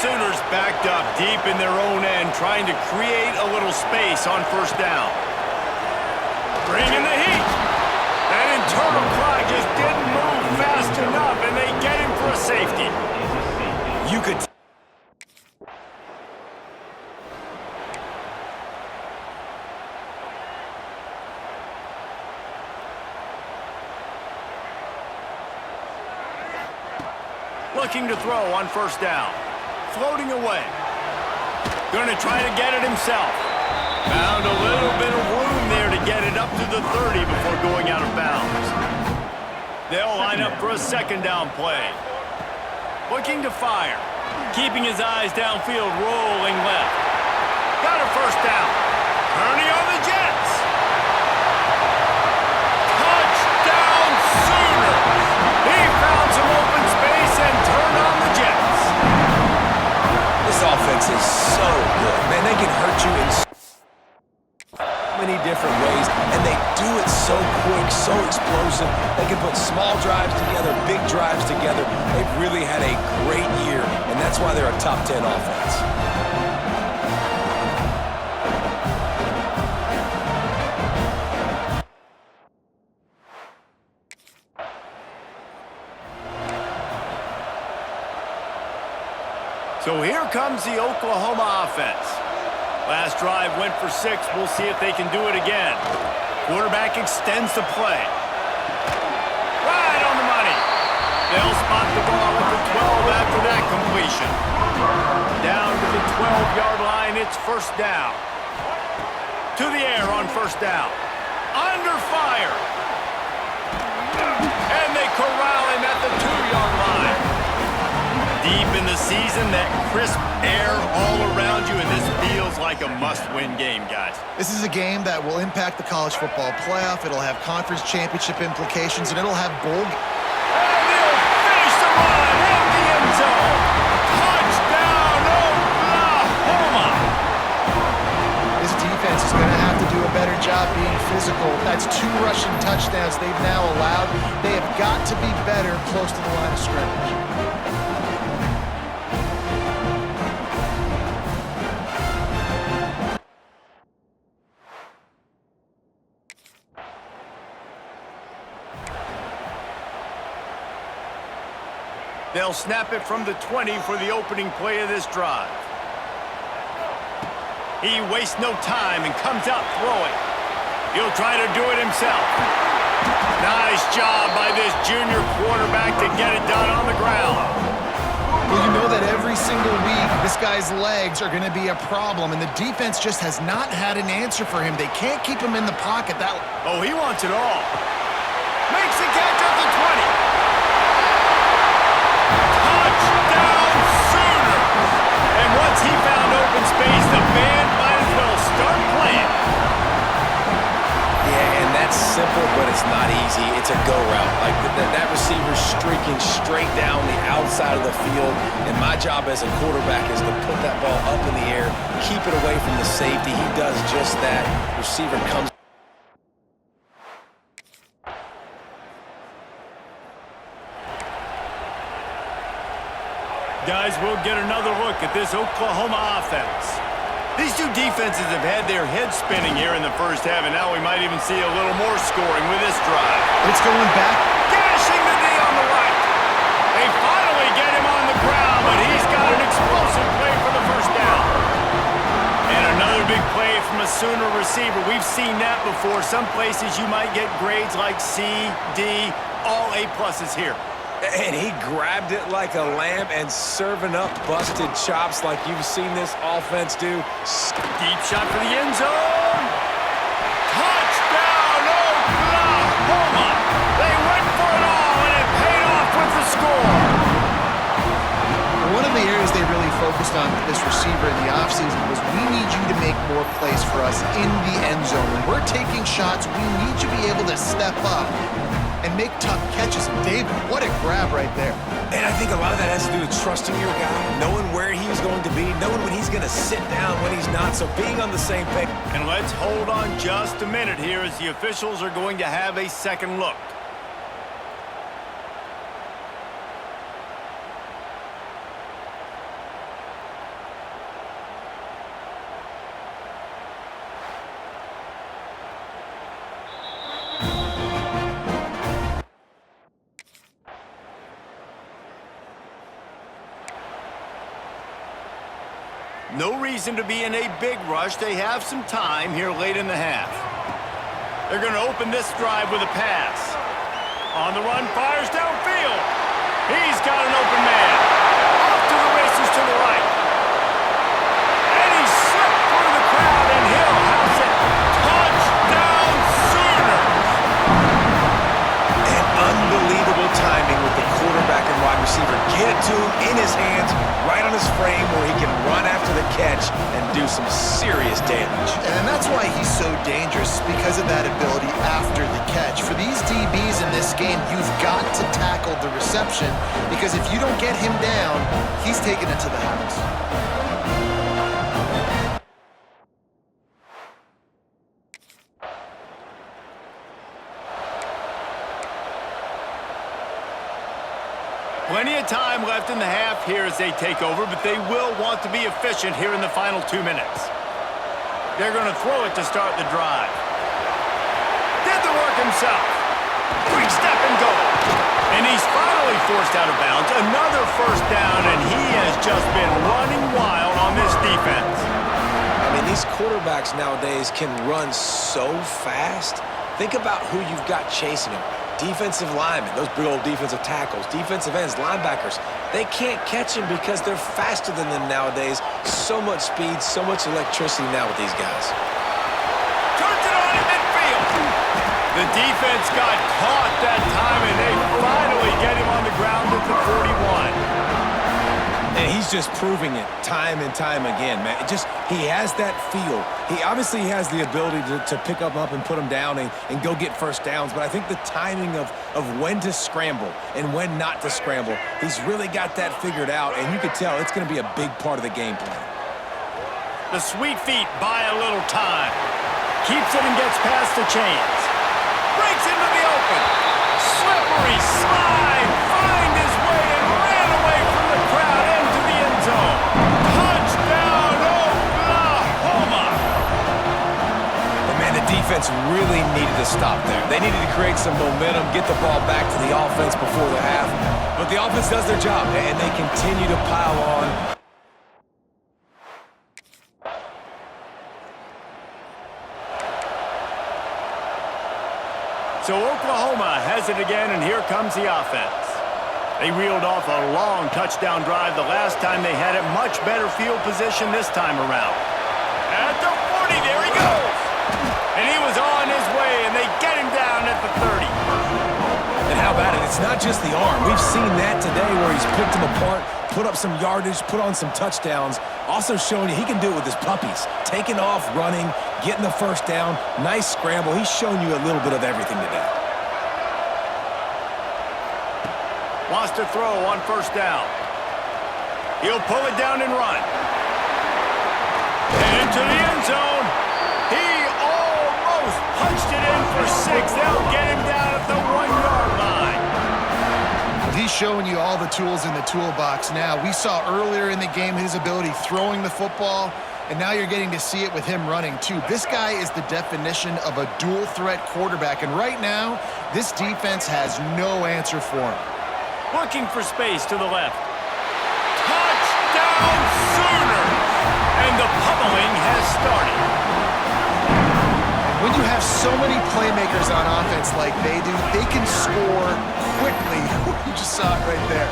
Sooners backed up deep in their own end, trying to create a little space on first down. Bringing the heat. That internal clock just didn't move fast enough, and they get him for a safety. You could... Looking to throw on first down. Floating away. Going to try to get it himself. Found a little bit of room there to get it up to the 30 before going out of bounds. They'll line up for a second down play. Looking to fire. Keeping his eyes downfield, rolling left. Got a first down. Turning on the Jets. Touchdown Sooners. He found some open space and turned on the Jets. This offense is so good. Man, they can hurt you in so many different ways, and they do it so quick, so explosive. They can put small drives together, big drives together. They've really had a great year, and that's why they're a top 10 offense. So here comes the Oklahoma offense. Last drive went for 6. We'll see if they can do it again. Quarterback extends the play. Right on the money. They'll spot the ball at the 12 after that completion. Down to the 12-yard line, it's first down. To the air on first down. Under fire. And they corral him at the 2-yard line. Deep in the season, that crisp air all around you, and this feels like a must-win game, guys. This is a game that will impact the college football playoff. It'll have conference championship implications, and it'll have bowl... And they'll finish the run in the end zone. Touchdown, Oklahoma! This defense is going to have to do a better job being physical. That's 2 rushing touchdowns they've now allowed. They have got to be better close to the line of scrimmage. They'll snap it from the 20 for the opening play of this drive. He wastes no time and comes out throwing. He'll try to do it himself. Nice job by this junior quarterback to get it done on the ground. Well, you know that every single week, this guy's legs are going to be a problem, and the defense just has not had an answer for him. They can't keep him in the pocket. Oh, he wants it all. Makes the catch at the 20. Touchdown Sooners! And once he found open space, the band might as well start playing. Yeah, and that's simple, but it's not easy. It's a go route. Like that receiver's streaking straight down the outside of the field, and my job as a quarterback is to put that ball up in the air, keep it away from the safety. He does just that. Receiver comes. Guys, we'll get another look at this Oklahoma offense. These two defenses have had their heads spinning here in the first half, and now we might even see a little more scoring with this drive. It's going back. Gashing the knee on the right. They finally get him on the ground, but he's got an explosive play for the first down. And another big play from a Sooner receiver. We've seen that before. Some places you might get grades like C, D, all A-pluses here. And he grabbed it like a lamb and serving up busted chops like you've seen this offense do. Deep shot for the end zone. Touchdown, Oklahoma! They went for it all, and it paid off with the score. One of the areas they really focused on with this receiver in the offseason was we need you to make more plays for us in the end zone. When we're taking shots, we need you to be able to step up and make tough catches. And David, what a grab right there. And I think a lot of that has to do with trusting your guy, knowing where he's going to be, knowing when he's going to sit down, when he's not, so being on the same page. And let's hold on just a minute here as the officials are going to have a second look. No reason to be in a big rush. They have some time here late in the half. They're going to open this drive with a pass. On the run, fires downfield. He's got an open man. Off to the races to the right. And he slipped through the crowd, and he'll house it. Touchdown Sooners! And unbelievable timing with the quarterback and wide receiver. Get it to him in his hands, right on his frame where he can run after the catch and do some serious damage. And that's why he's so dangerous, because of that ability after the catch. For these DBs in this game, you've got to tackle the reception, because if you don't get him down, he's taking it to the house. Plenty of time left in the half here as they take over, but they will want to be efficient here in the final 2 minutes. They're going to throw it to start the drive. Did the work himself. Quick step and go. And he's finally forced out of bounds. Another first down, and he has just been running wild on this defense. I mean, these quarterbacks nowadays can run so fast. Think about who you've got chasing them. Defensive linemen, those big old defensive tackles, defensive ends, linebackers. They can't catch him because they're faster than them nowadays. So much speed, so much electricity now with these guys. Turns it on in midfield. The defense got caught that time, and they finally get him on the ground at the 41. And he's just proving it time and time again, man. He has that feel. He obviously has the ability to pick him up and put him down and go get first downs, but I think the timing of when to scramble and when not to scramble, he's really got that figured out, and you can tell it's going to be a big part of the game plan. The sweet feet buy a little time. Keeps it and gets past the chains. Breaks into the open. Slippery slide. Find his way and ran away from the crowd into the end zone. Touchdown, Oklahoma! But man, the defense really needed to stop there. They needed to create some momentum, get the ball back to the offense before the half. But the offense does their job, and they continue to pile on. So Oklahoma has it again, and here comes the offense. They reeled off a long touchdown drive the last time they had it. Much better field position this time around. At the 40, there he goes. And he was on his way, and they get him down at the 30. And how about it? It's not just the arm. We've seen that today where he's picked them apart, put up some yardage, put on some touchdowns. Also showing you he can do it with his puppies. Taking off, running, getting the first down. Nice scramble. He's shown you a little bit of everything today. Wants to throw on first down. He'll pull it down and run. And into the end zone. He almost punched it in for 6. They'll get him down at the 1-yard line. He's showing you all the tools in the toolbox now. We saw earlier in the game his ability throwing the football, and now you're getting to see it with him running too. This guy is the definition of a dual-threat quarterback, and right now, this defense has no answer for him. Looking for space to the left. Touchdown Sooners! And the pummeling has started. When you have so many playmakers on offense like they do, they can score quickly. You just saw it right there.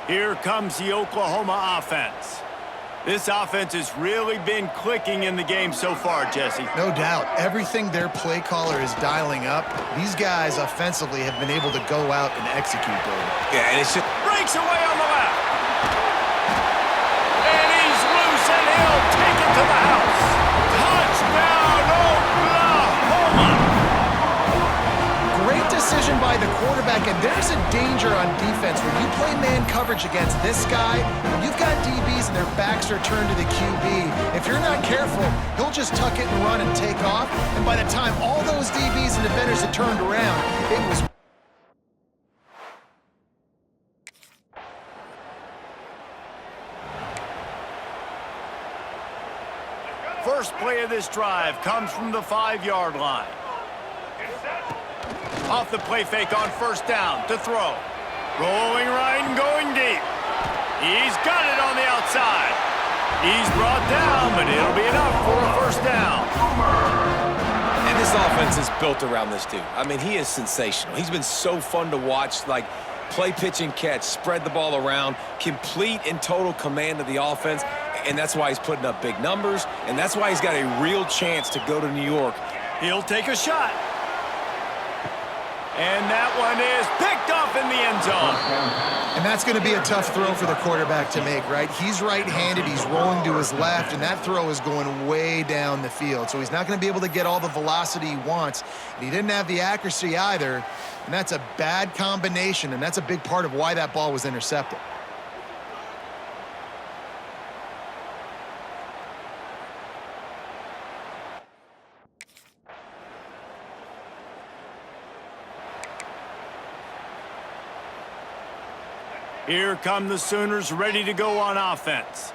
Here comes the Oklahoma offense. This offense has really been clicking in the game so far, Jesse. No doubt. Everything their play caller is dialing up, these guys offensively have been able to go out and execute, David. Yeah, and it's just... Breaks away on the left. And he's loose, and he'll take it to the house. Touchdown, Oklahoma! Great decision by the quarterback, and there's a danger on defense. When you play man coverage against this guy, when you've got DBs and their backs are turned to the QB, if you're not careful, he'll just tuck it and run and take off, and by the time all those DBs and defenders had turned around, it was... first play of this drive comes from the 5-yard line. Off the play fake on first down to throw. Rolling right and going deep. He's got it on the outside. He's brought down, but it'll be enough for a first down. And this offense is built around this dude. I mean, he is sensational. He's been so fun to watch, like play, pitch, and catch, spread the ball around, complete and total command of the offense, and that's why he's putting up big numbers, and that's why he's got a real chance to go to New York. He'll take a shot. And that one is picked off in the end zone. And that's going to be a tough throw for the quarterback to make, right? He's right-handed, he's rolling to his left, and that throw is going way down the field. So he's not going to be able to get all the velocity he wants. And he didn't have the accuracy either, and that's a bad combination, and that's a big part of why that ball was intercepted. Here come the Sooners ready to go on offense.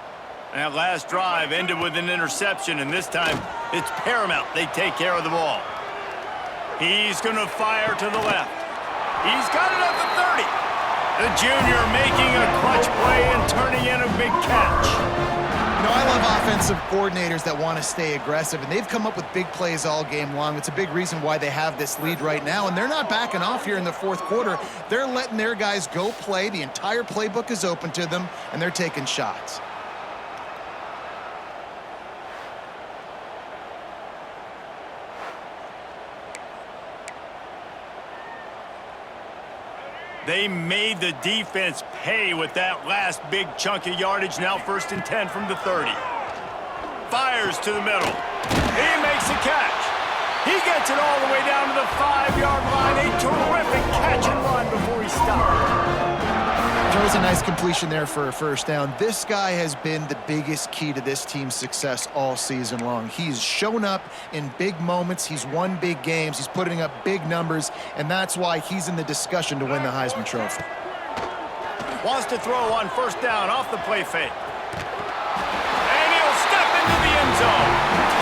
That last drive ended with an interception, and this time it's paramount they take care of the ball. He's going to fire to the left. He's got it at the 30. The junior making a clutch play and turning in a big catch. You know, I love offensive coordinators that want to stay aggressive, and they've come up with big plays all game long. It's a big reason why they have this lead right now, and they're not backing off here in the fourth quarter. They're letting their guys go play. The entire playbook is open to them, and they're taking shots. They made the defense pay with that last big chunk of yardage. Now 1st and 10 from the 30. Fires to the middle. He makes a catch. He gets it all the way down to the 5-yard line. A terrific catch and run before he stopped. Throws a nice completion there for a first down. This guy has been the biggest key to this team's success all season long. He's shown up in big moments. He's won big games. He's putting up big numbers, and that's why he's in the discussion to win the Heisman Trophy. Wants to throw on first down off the play fake. And he'll step into the end zone.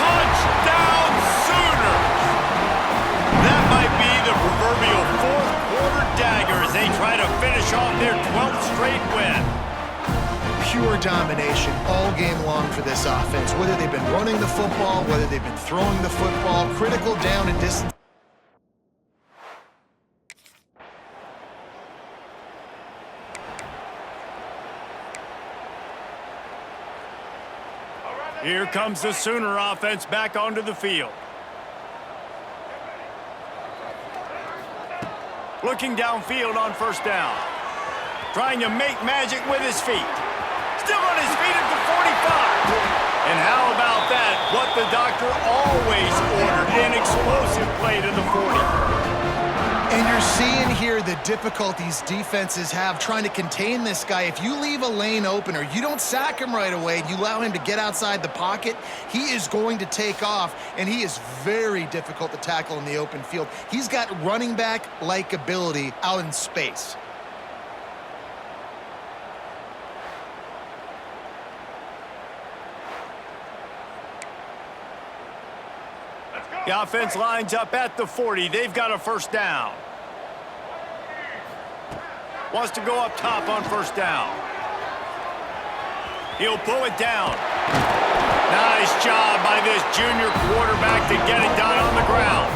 Touchdown Sooners! That might be the proverbial fourth-quarter dagger as they try to finish off their 12th straight win. Pure domination all game long for this offense. Whether they've been running the football, whether they've been throwing the football, critical down and distance. Here comes the Sooner offense back onto the field. Looking downfield on first down. Trying to make magic with his feet. Still on his feet at the 45. And how about that? What the doctor always ordered, an explosive play to the 40. And you're seeing here the difficulties defenses have trying to contain this guy. If you leave a lane open or you don't sack him right away, you allow him to get outside the pocket, he is going to take off, and he is very difficult to tackle in the open field. He's got running back-like ability out in space. The offense lines up at the 40. They've got a first down. Wants to go up top on first down. He'll pull it down. Nice job by this junior quarterback to get it done on the ground.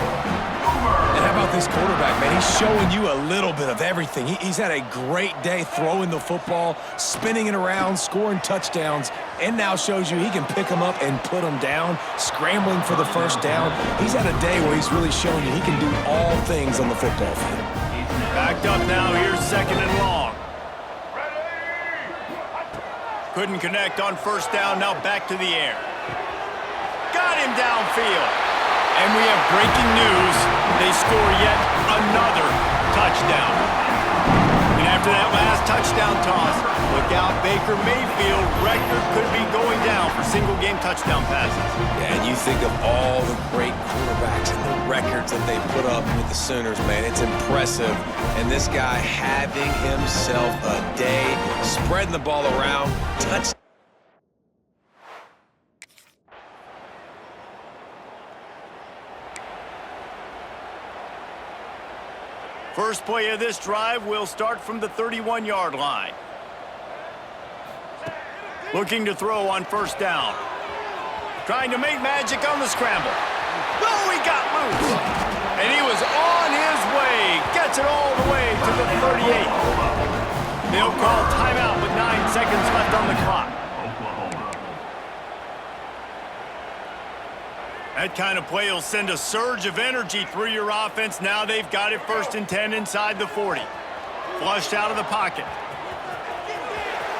And how about this quarterback, man? He's showing you a little bit of everything. He's had a great day throwing the football, spinning it around, scoring touchdowns, and now shows you he can pick them up and put them down, scrambling for the first down. He's had a day where he's really showing you he can do all things on the football field. Backed up now, here's 2nd and long. Couldn't connect on first down, now back to the air. Got him downfield. And we have breaking news. They score yet another touchdown. And after that last touchdown toss, look out, Baker Mayfield record could be going down for single-game touchdown passes. Yeah, and you think of all the great quarterbacks and the records that they put up with the Sooners, man. It's impressive. And this guy having himself a day, spreading the ball around, touchdown. First play of this drive will start from the 31-yard line. Looking to throw on first down. Trying to make magic on the scramble. Oh, he got loose. And he was on his way. Gets it all the way to the 38. They'll call timeout with 9 seconds left on the clock. That kind of play will send a surge of energy through your offense. Now they've got it 1st and 10 inside the 40. Flushed out of the pocket.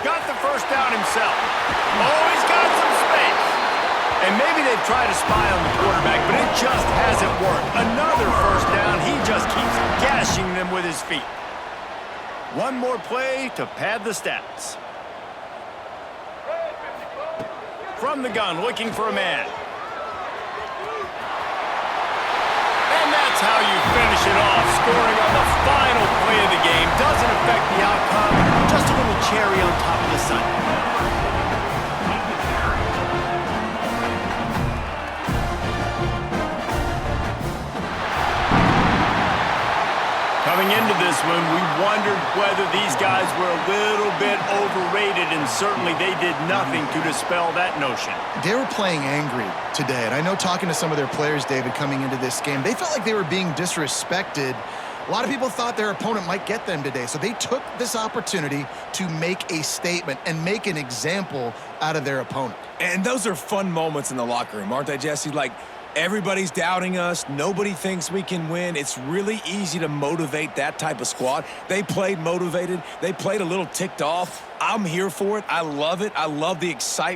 Got the first down himself. Oh, he's got some space. And maybe they've tried to spy on the quarterback, but it just hasn't worked. Another first down. He just keeps gashing them with his feet. One more play to pad the stats. From the gun, looking for a man. And that's how you finish it off, scoring on the final play of the game. Doesn't affect the outcome, just a little cherry on top of the sundae. Coming into this one, we wondered whether these guys were a little bit overrated, and certainly they did nothing to dispel that notion. They were playing angry today, and I know talking to some of their players, David, coming into this game, they felt like they were being disrespected. A lot of people thought their opponent might get them today, so they took this opportunity to make a statement and make an example out of their opponent. And those are fun moments in the locker room, aren't they, Jesse? Like, everybody's doubting us. Nobody thinks we can win. It's really easy to motivate that type of squad. They played motivated. They played a little ticked off. I'm here for it. I love it. I love the excitement.